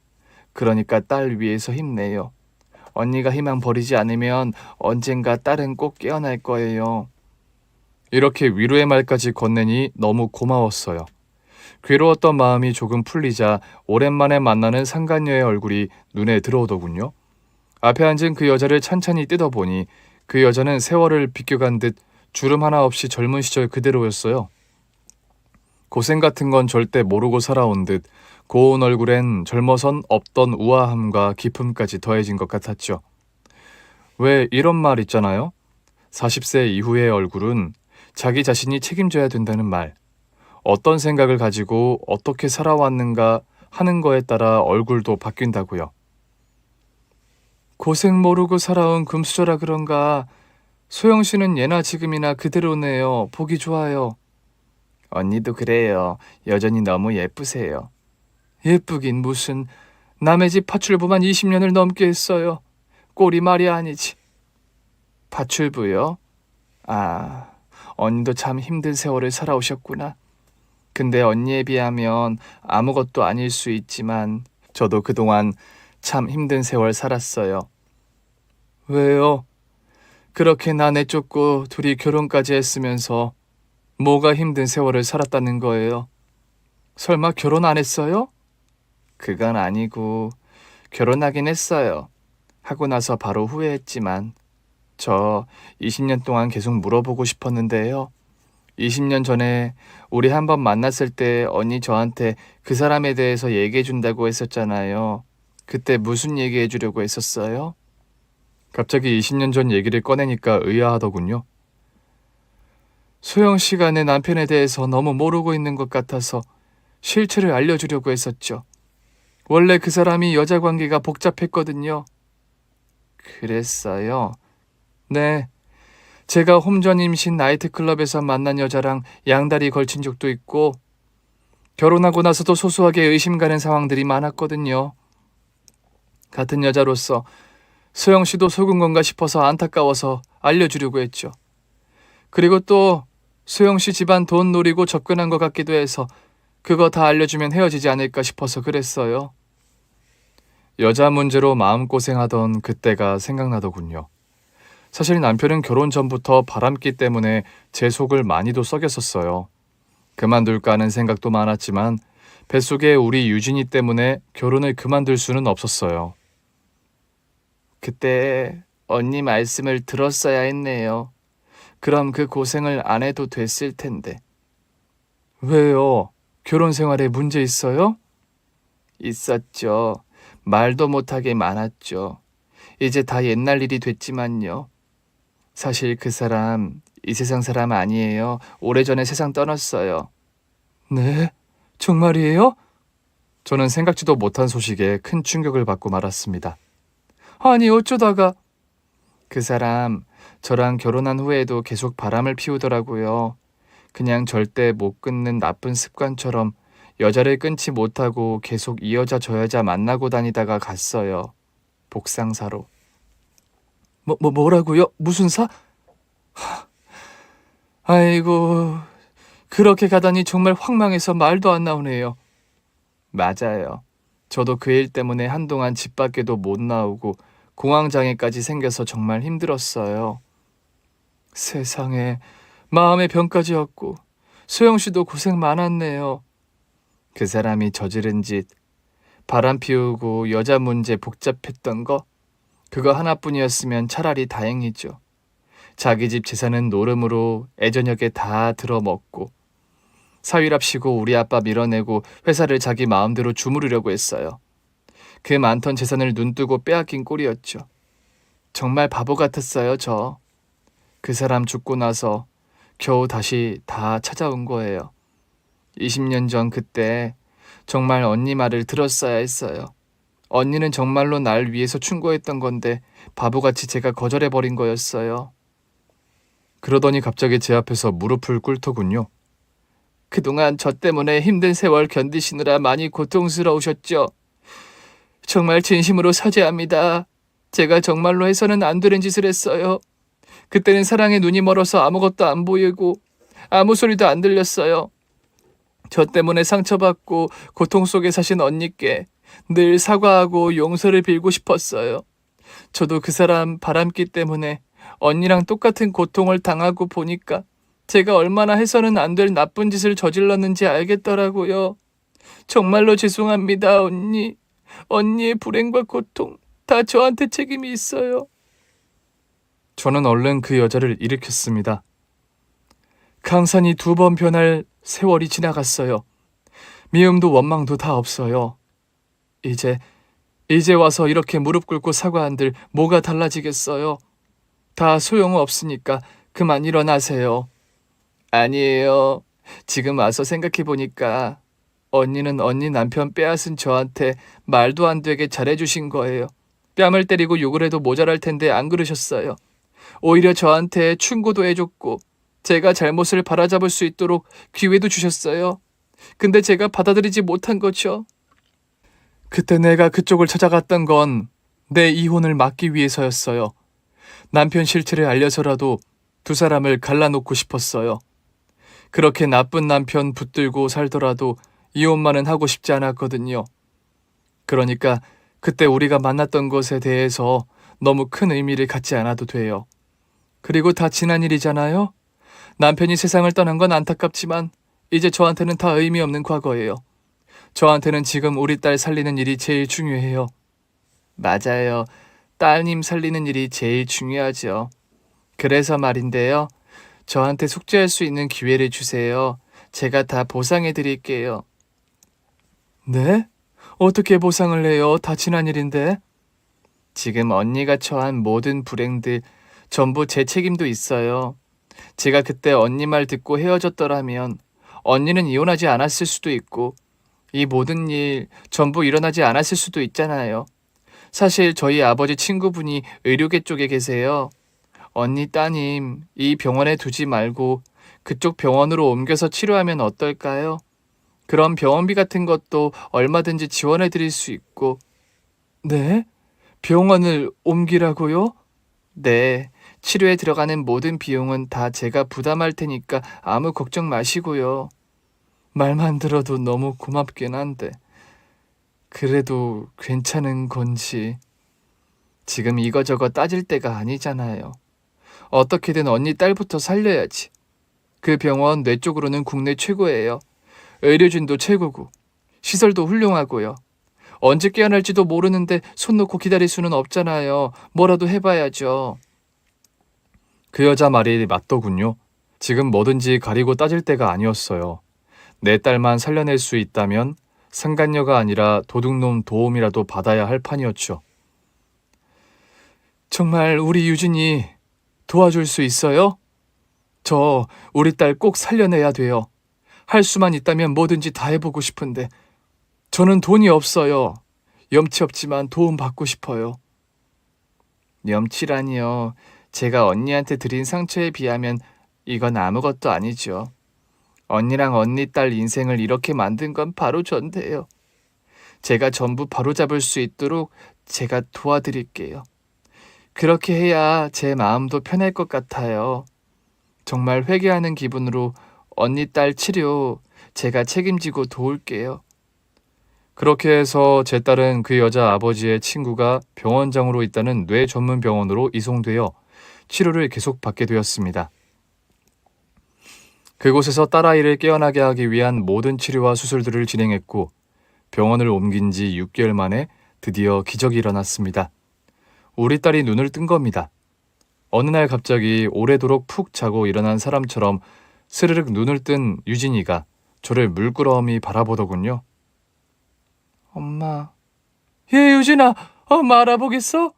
그러니까 딸 위해서 힘내요. 언니가 희망 버리지 않으면 언젠가 딸은 꼭 깨어날 거예요. 이렇게 위로의 말까지 건네니 너무 고마웠어요. 괴로웠던 마음이 조금 풀리자 오랜만에 만나는 상간녀의 얼굴이 눈에 들어오더군요. 앞에 앉은 그 여자를 찬찬히 뜯어보니 그 여자는 세월을 비껴간 듯 주름 하나 없이 젊은 시절 그대로였어요. 고생 같은 건 절대 모르고 살아온 듯 고운 얼굴엔 젊어선 없던 우아함과 기품까지 더해진 것 같았죠. 왜 이런 말 있잖아요. 40세 이후의 얼굴은 자기 자신이 책임져야 된다는 말. 어떤 생각을 가지고 어떻게 살아왔는가 하는 거에 따라 얼굴도 바뀐다고요. 고생 모르고 살아온 금수저라 그런가 소영 씨는 예나 지금이나 그대로네요. 보기 좋아요. 언니도 그래요. 여전히 너무 예쁘세요. 예쁘긴 무슨 남의 집 파출부만 20년을 넘게 했어요. 꼴이 말이 아니지. 파출부요? 아, 언니도 참 힘든 세월을 살아오셨구나. 근데 언니에 비하면 아무것도 아닐 수 있지만 저도 그동안 참 힘든 세월 살았어요. 왜요? 그렇게 나 내쫓고 둘이 결혼까지 했으면서 뭐가 힘든 세월을 살았다는 거예요? 설마 결혼 안 했어요? 그건 아니고 결혼하긴 했어요. 하고 나서 바로 후회했지만 저 20년 동안 계속 물어보고 싶었는데요. 20년 전에 우리 한번 만났을 때 언니 저한테 그 사람에 대해서 얘기해 준다고 했었잖아요. 그때 무슨 얘기해 주려고 했었어요? 갑자기 20년 전 얘기를 꺼내니까 의아하더군요. 소영 씨가 내 남편에 대해서 너무 모르고 있는 것 같아서 실체를 알려주려고 했었죠. 원래 그 사람이 여자 관계가 복잡했거든요. 그랬어요. 네. 제가 홈전 임신 나이트클럽에서 만난 여자랑 양다리 걸친 적도 있고 결혼하고 나서도 소소하게 의심 가는 상황들이 많았거든요. 같은 여자로서 소영 씨도 속은 건가 싶어서 안타까워서 알려주려고 했죠. 그리고 또 소영 씨 집안 돈 노리고 접근한 것 같기도 해서 그거 다 알려주면 헤어지지 않을까 싶어서 그랬어요. 여자 문제로 마음고생하던 그때가 생각나더군요. 사실 남편은 결혼 전부터 바람기 때문에 제 속을 많이도 썩였었어요. 그만둘까 하는 생각도 많았지만 뱃속에 우리 유진이 때문에 결혼을 그만둘 수는 없었어요. 그때 언니 말씀을 들었어야 했네요. 그럼 그 고생을 안 해도 됐을 텐데. 왜요? 결혼 생활에 문제 있어요? 있었죠. 말도 못하게 많았죠. 이제 다 옛날 일이 됐지만요. 사실 그 사람 이 세상 사람 아니에요. 오래전에 세상 떠났어요. 네? 정말이에요? 저는 생각지도 못한 소식에 큰 충격을 받고 말았습니다. 아니 어쩌다가. 그 사람 저랑 결혼한 후에도 계속 바람을 피우더라고요. 그냥 절대 못 끊는 나쁜 습관처럼 여자를 끊지 못하고 계속 이 여자 저 여자 만나고 다니다가 갔어요. 복상사로. 뭐라고요? 무슨 사? 아이고, 그렇게 가다니 정말 황망해서 말도 안 나오네요. 맞아요. 저도 그 일 때문에 한동안 집 밖에도 못 나오고 공황장애까지 생겨서 정말 힘들었어요. 세상에, 마음의 병까지 왔고 소영 씨도 고생 많았네요. 그 사람이 저지른 짓, 바람 피우고 여자 문제 복잡했던 거, 그거 하나뿐이었으면 차라리 다행이죠. 자기 집 재산은 노름으로 애저녁에 다 들어먹고 사위랍시고 우리 아빠 밀어내고 회사를 자기 마음대로 주무르려고 했어요. 그 많던 재산을 눈뜨고 빼앗긴 꼴이었죠. 정말 바보 같았어요, 저. 그 사람 죽고 나서 겨우 다시 다 찾아온 거예요. 20년 전 그때 정말 언니 말을 들었어야 했어요. 언니는 정말로 날 위해서 충고했던 건데 바보같이 제가 거절해버린 거였어요. 그러더니 갑자기 제 앞에서 무릎을 꿇더군요. 그동안 저 때문에 힘든 세월 견디시느라 많이 고통스러우셨죠? 정말 진심으로 사죄합니다. 제가 정말로 해서는 안 되는 짓을 했어요. 그때는 사랑에 눈이 멀어서 아무것도 안 보이고 아무 소리도 안 들렸어요. 저 때문에 상처받고 고통 속에 사신 언니께 늘 사과하고 용서를 빌고 싶었어요. 저도 그 사람 바람기 때문에 언니랑 똑같은 고통을 당하고 보니까 제가 얼마나 해서는 안 될 나쁜 짓을 저질렀는지 알겠더라고요. 정말로 죄송합니다, 언니. 언니의 불행과 고통 다 저한테 책임이 있어요. 저는 얼른 그 여자를 일으켰습니다. 강산이 2번 변할 세월이 지나갔어요. 미움도 원망도 다 없어요. 이제 와서 이렇게 무릎 꿇고 사과한들 뭐가 달라지겠어요? 다 소용없으니까 그만 일어나세요. 아니에요. 지금 와서 생각해보니까 언니는 언니 남편 빼앗은 저한테 말도 안 되게 잘해주신 거예요. 뺨을 때리고 욕을 해도 모자랄 텐데 안 그러셨어요. 오히려 저한테 충고도 해줬고 제가 잘못을 바로잡을 수 있도록 기회도 주셨어요. 근데 제가 받아들이지 못한 거죠. 그때 내가 그쪽을 찾아갔던 건 내 이혼을 막기 위해서였어요. 남편 실체를 알려서라도 두 사람을 갈라놓고 싶었어요. 그렇게 나쁜 남편 붙들고 살더라도 이혼만은 하고 싶지 않았거든요. 그러니까 그때 우리가 만났던 것에 대해서 너무 큰 의미를 갖지 않아도 돼요. 그리고 다 지난 일이잖아요. 남편이 세상을 떠난 건 안타깝지만 이제 저한테는 다 의미 없는 과거예요. 저한테는 지금 우리 딸 살리는 일이 제일 중요해요. 맞아요. 따님 살리는 일이 제일 중요하죠. 그래서 말인데요. 저한테 숙제할 수 있는 기회를 주세요. 제가 다 보상해 드릴게요. 네? 어떻게 보상을 해요? 다 지난 일인데. 지금 언니가 처한 모든 불행들 전부 제 책임도 있어요. 제가 그때 언니 말 듣고 헤어졌더라면 언니는 이혼하지 않았을 수도 있고 이 모든 일 전부 일어나지 않았을 수도 있잖아요. 사실 저희 아버지 친구분이 의료계 쪽에 계세요. 언니 따님 이 병원에 두지 말고 그쪽 병원으로 옮겨서 치료하면 어떨까요? 그럼 병원비 같은 것도 얼마든지 지원해 드릴 수 있고. 네? 병원을 옮기라고요? 네. 치료에 들어가는 모든 비용은 다 제가 부담할 테니까 아무 걱정 마시고요. 말만 들어도 너무 고맙긴 한데. 그래도 괜찮은 건지. 지금 이거저거 따질 때가 아니잖아요. 어떻게든 언니 딸부터 살려야지. 그 병원 뇌 쪽으로는 국내 최고예요. 의료진도 최고고 시설도 훌륭하고요. 언제 깨어날지도 모르는데 손 놓고 기다릴 수는 없잖아요. 뭐라도 해봐야죠. 그 여자 말이 맞더군요. 지금 뭐든지 가리고 따질 때가 아니었어요. 내 딸만 살려낼 수 있다면 상간녀가 아니라 도둑놈 도움이라도 받아야 할 판이었죠. 정말 우리 유진이 도와줄 수 있어요? 저 우리 딸 꼭 살려내야 돼요. 할 수만 있다면 뭐든지 다 해보고 싶은데 저는 돈이 없어요. 염치 없지만 도움 받고 싶어요. 염치라니요. 제가 언니한테 드린 상처에 비하면 이건 아무것도 아니죠. 언니랑 언니 딸 인생을 이렇게 만든 건 바로 전데요. 제가 전부 바로잡을 수 있도록 제가 도와드릴게요. 그렇게 해야 제 마음도 편할 것 같아요. 정말 회개하는 기분으로 언니 딸 치료 제가 책임지고 도울게요. 그렇게 해서 제 딸은 그 여자 아버지의 친구가 병원장으로 있다는 뇌 전문 병원으로 이송되어 치료를 계속 받게 되었습니다. 그곳에서 딸아이를 깨어나게 하기 위한 모든 치료와 수술들을 진행했고 병원을 옮긴 지 6개월 만에 드디어 기적이 일어났습니다. 우리 딸이 눈을 뜬 겁니다. 어느 날 갑자기 오래도록 푹 자고 일어난 사람처럼 스르륵 눈을 뜬 유진이가 저를 물끄러미 바라보더군요. 엄마. 예, 유진아. 엄마 알아보겠어?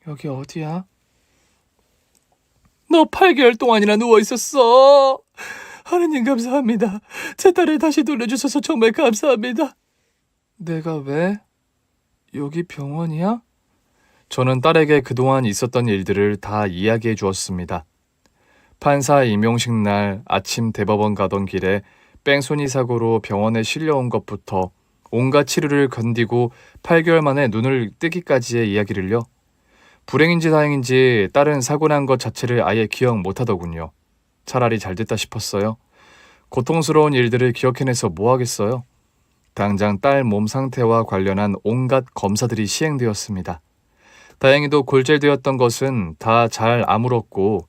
여기 어디야? 너 8개월 동안이나 누워있었어. 하느님 감사합니다. 제 딸을 다시 돌려주셔서 정말 감사합니다. 내가 왜? 여기 병원이야? 저는 딸에게 그동안 있었던 일들을 다 이야기해 주었습니다. 판사 임용식 날 아침 대법원 가던 길에 뺑소니 사고로 병원에 실려온 것부터 온갖 치료를 견디고 8개월 만에 눈을 뜨기까지의 이야기를요. 불행인지 다행인지 딸은 사고 난 것 자체를 아예 기억 못하더군요. 차라리 잘됐다 싶었어요. 고통스러운 일들을 기억해내서 뭐 하겠어요. 당장 딸 몸 상태와 관련한 온갖 검사들이 시행되었습니다. 다행히도 골절되었던 것은 다 잘 아물었고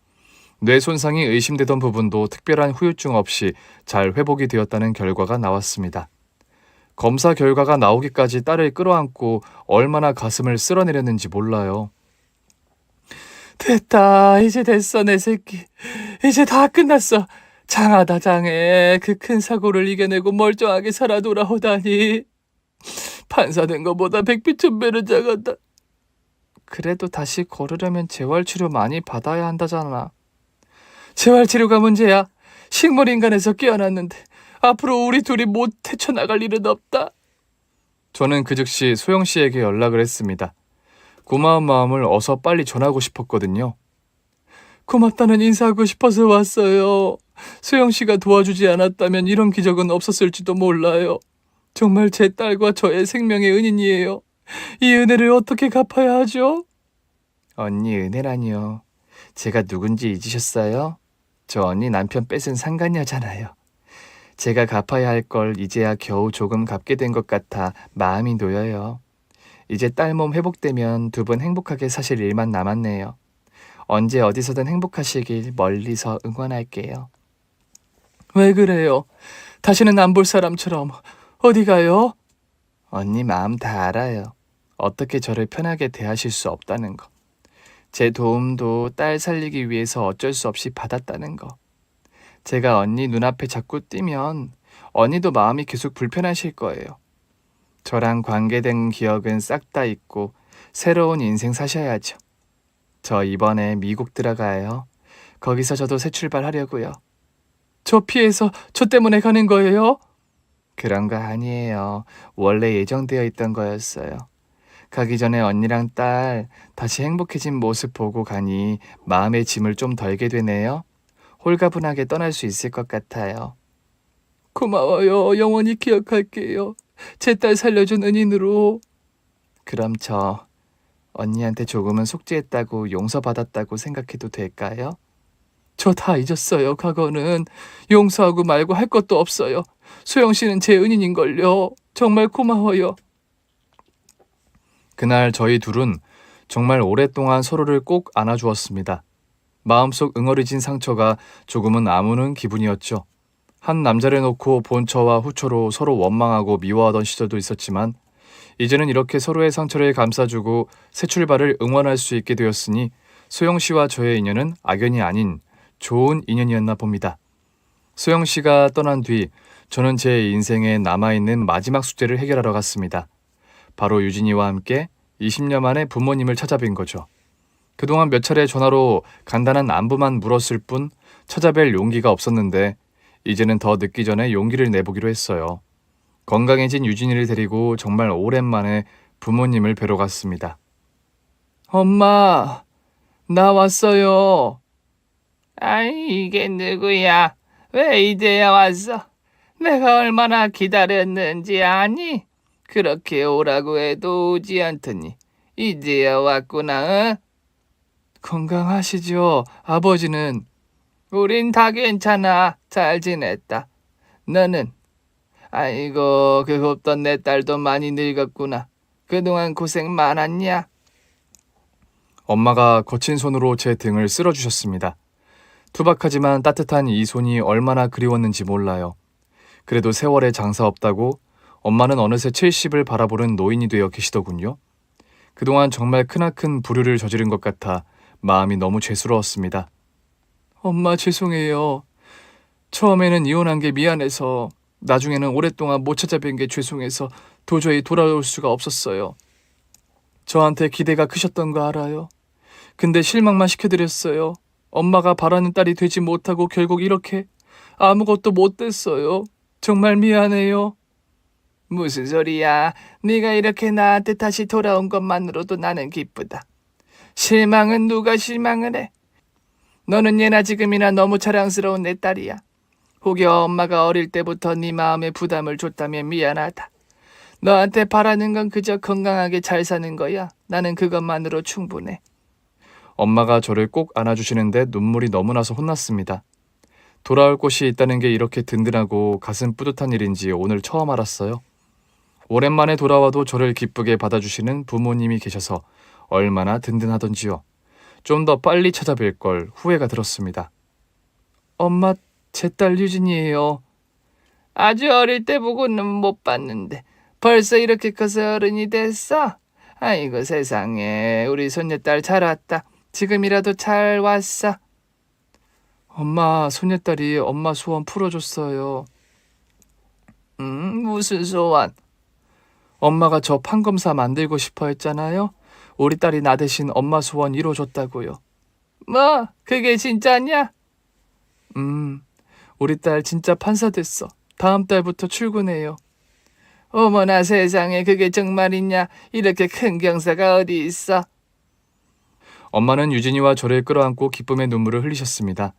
뇌 손상이 의심되던 부분도 특별한 후유증 없이 잘 회복이 되었다는 결과가 나왔습니다. 검사 결과가 나오기까지 딸을 끌어안고 얼마나 가슴을 쓸어내렸는지 몰라요. 됐다. 이제 됐어, 내 새끼. 이제 다 끝났어. 장하다, 장해. 그 큰 사고를 이겨내고 멀쩡하게 살아 돌아오다니. 판사 된 것보다 백비천배는 작았다. 그래도 다시 걸으려면 재활치료 많이 받아야 한다잖아. 재활치료가 문제야. 식물인간에서 깨어났는데 앞으로 우리 둘이 못 헤쳐나갈 일은 없다. 저는 그 즉시 소영 씨에게 연락을 했습니다. 고마운 마음을 어서 빨리 전하고 싶었거든요. 고맙다는 인사하고 싶어서 왔어요. 소영 씨가 도와주지 않았다면 이런 기적은 없었을지도 몰라요. 정말 제 딸과 저의 생명의 은인이에요. 이 은혜를 어떻게 갚아야 하죠? 언니 은혜라니요. 제가 누군지 잊으셨어요? 저 언니 남편 뺏은 상간녀잖아요. 제가 갚아야 할 걸 이제야 겨우 조금 갚게 된 것 같아 마음이 놓여요. 이제 딸 몸 회복되면 두 분 행복하게 사실 일만 남았네요. 언제 어디서든 행복하시길 멀리서 응원할게요. 왜 그래요? 다시는 안 볼 사람처럼 어디 가요? 언니 마음 다 알아요. 어떻게 저를 편하게 대하실 수 없다는 거. 제 도움도 딸 살리기 위해서 어쩔 수 없이 받았다는 거. 제가 언니 눈앞에 자꾸 띄면 언니도 마음이 계속 불편하실 거예요. 저랑 관계된 기억은 싹 다 잊고 새로운 인생 사셔야죠. 저 이번에 미국 들어가요. 거기서 저도 새 출발하려고요. 저 피해서 저 때문에 가는 거예요? 그런 거 아니에요. 원래 예정되어 있던 거였어요. 가기 전에 언니랑 딸 다시 행복해진 모습 보고 가니 마음의 짐을 좀 덜게 되네요. 홀가분하게 떠날 수 있을 것 같아요. 고마워요. 영원히 기억할게요. 제 딸 살려준 은인으로. 그럼 저 언니한테 조금은 속죄했다고 용서받았다고 생각해도 될까요? 저 다 잊었어요. 과거는 용서하고 말고 할 것도 없어요. 소영 씨는 제 은인인걸요. 정말 고마워요. 그날 저희 둘은 정말 오랫동안 서로를 꼭 안아주었습니다. 마음속 응어리진 상처가 조금은 아무는 기분이었죠. 한 남자를 놓고 본처와 후처로 서로 원망하고 미워하던 시절도 있었지만 이제는 이렇게 서로의 상처를 감싸주고 새 출발을 응원할 수 있게 되었으니 소영 씨와 저의 인연은 악연이 아닌 좋은 인연이었나 봅니다. 소영 씨가 떠난 뒤 저는 제 인생에 남아있는 마지막 숙제를 해결하러 갔습니다. 바로 유진이와 함께 20년 만에 부모님을 찾아뵌 거죠. 그동안 몇 차례 전화로 간단한 안부만 물었을 뿐 찾아뵐 용기가 없었는데 이제는 더 늦기 전에 용기를 내보기로 했어요. 건강해진 유진이를 데리고 정말 오랜만에 부모님을 뵈러 갔습니다. 엄마, 나 왔어요. 아이, 이게 누구야? 왜 이제야 왔어? 내가 얼마나 기다렸는지 아니? 그렇게 오라고 해도 오지 않더니 이제야 왔구나. 응? 건강하시죠? 아버지는? 우린 다 괜찮아. 잘 지냈다. 너는? 아이고, 그 곱던 내 딸도 많이 늙었구나. 그동안 고생 많았냐? 엄마가 거친 손으로 제 등을 쓸어주셨습니다. 투박하지만 따뜻한 이 손이 얼마나 그리웠는지 몰라요. 그래도 세월에 장사 없다고 엄마는 어느새 70을 바라보는 노인이 되어 계시더군요. 그동안 정말 크나큰 불효를 저지른 것 같아 마음이 너무 죄스러웠습니다. 엄마 죄송해요. 처음에는 이혼한 게 미안해서, 나중에는 오랫동안 못 찾아뵌 게 죄송해서 도저히 돌아올 수가 없었어요. 저한테 기대가 크셨던 거 알아요. 근데 실망만 시켜드렸어요. 엄마가 바라는 딸이 되지 못하고 결국 이렇게 아무것도 못 됐어요. 정말 미안해요. 무슨 소리야? 네가 이렇게 나한테 다시 돌아온 것만으로도 나는 기쁘다. 실망은 누가 실망을 해? 너는 예나 지금이나 너무 자랑스러운 내 딸이야. 혹여 엄마가 어릴 때부터 네 마음에 부담을 줬다면 미안하다. 너한테 바라는 건 그저 건강하게 잘 사는 거야. 나는 그것만으로 충분해. 엄마가 저를 꼭 안아주시는데 눈물이 너무 나서 혼났습니다. 돌아올 곳이 있다는 게 이렇게 든든하고 가슴 뿌듯한 일인지 오늘 처음 알았어요. 오랜만에 돌아와도 저를 기쁘게 받아주시는 부모님이 계셔서 얼마나 든든하던지요. 좀 더 빨리 찾아뵐 걸 후회가 들었습니다. 엄마, 제 딸 유진이에요. 아주 어릴 때 보고는 못 봤는데 벌써 이렇게 커서 어른이 됐어? 아이고 세상에, 우리 손녀딸 잘 왔다. 지금이라도 잘 왔어. 엄마, 손녀딸이 엄마 소원 풀어줬어요. 무슨 소원? 엄마가 저 판검사 만들고 싶어 했잖아요. 우리 딸이 나 대신 엄마 소원 이뤄줬다고요. 뭐, 그게 진짜냐? 우리 딸 진짜 판사 됐어. 다음 달부터 출근해요. 어머나 세상에, 그게 정말이냐? 이렇게 큰 경사가 어디 있어? 엄마는 유진이와 저를 끌어안고 기쁨의 눈물을 흘리셨습니다.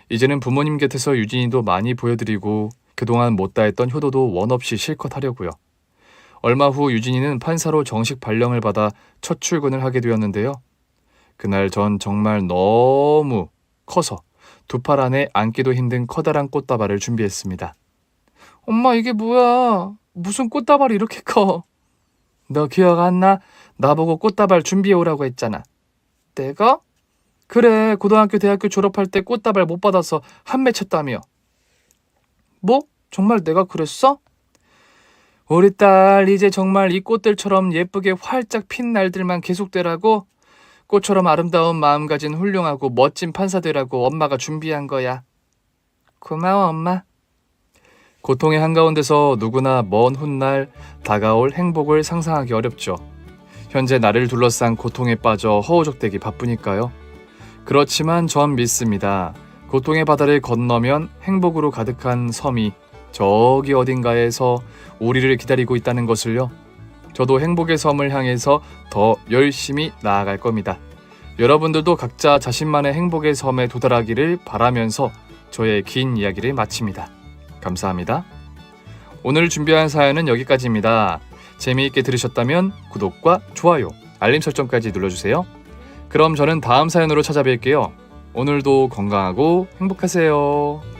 이제는 부모님 곁에서 유진이도 많이 보여드리고 그동안 못다 했던 효도도 원 없이 실컷 하려고요. 얼마 후 유진이는 판사로 정식 발령을 받아 첫 출근을 하게 되었는데요. 그날 전 정말 너무 커서 두 팔 안에 안기도 힘든 커다란 꽃다발을 준비했습니다. 엄마, 이게 뭐야? 무슨 꽃다발이 이렇게 커? 너 기억 안 나? 나보고 꽃다발 준비해 오라고 했잖아. 내가? 그래, 고등학교, 대학교 졸업할 때 꽃다발 못 받아서 한 맺혔다며. 뭐? 정말 내가 그랬어? 우리 딸 이제 정말 이 꽃들처럼 예쁘게 활짝 핀 날들만 계속되라고, 꽃처럼 아름다운 마음 가진 훌륭하고 멋진 판사 되라고 엄마가 준비한 거야. 고마워, 엄마. 고통의 한가운데서 누구나 먼 훗날 다가올 행복을 상상하기 어렵죠. 현재 나를 둘러싼 고통에 빠져 허우적대기 바쁘니까요. 그렇지만 전 믿습니다. 고통의 바다를 건너면 행복으로 가득한 섬이 저기 어딘가에서 우리를 기다리고 있다는 것을요. 저도 행복의 섬을 향해서 더 열심히 나아갈 겁니다. 여러분들도 각자 자신만의 행복의 섬에 도달하기를 바라면서 저의 긴 이야기를 마칩니다. 감사합니다. 오늘 준비한 사연은 여기까지입니다. 재미있게 들으셨다면 구독과 좋아요, 알림 설정까지 눌러주세요. 그럼 저는 다음 사연으로 찾아뵐게요. 오늘도 건강하고 행복하세요.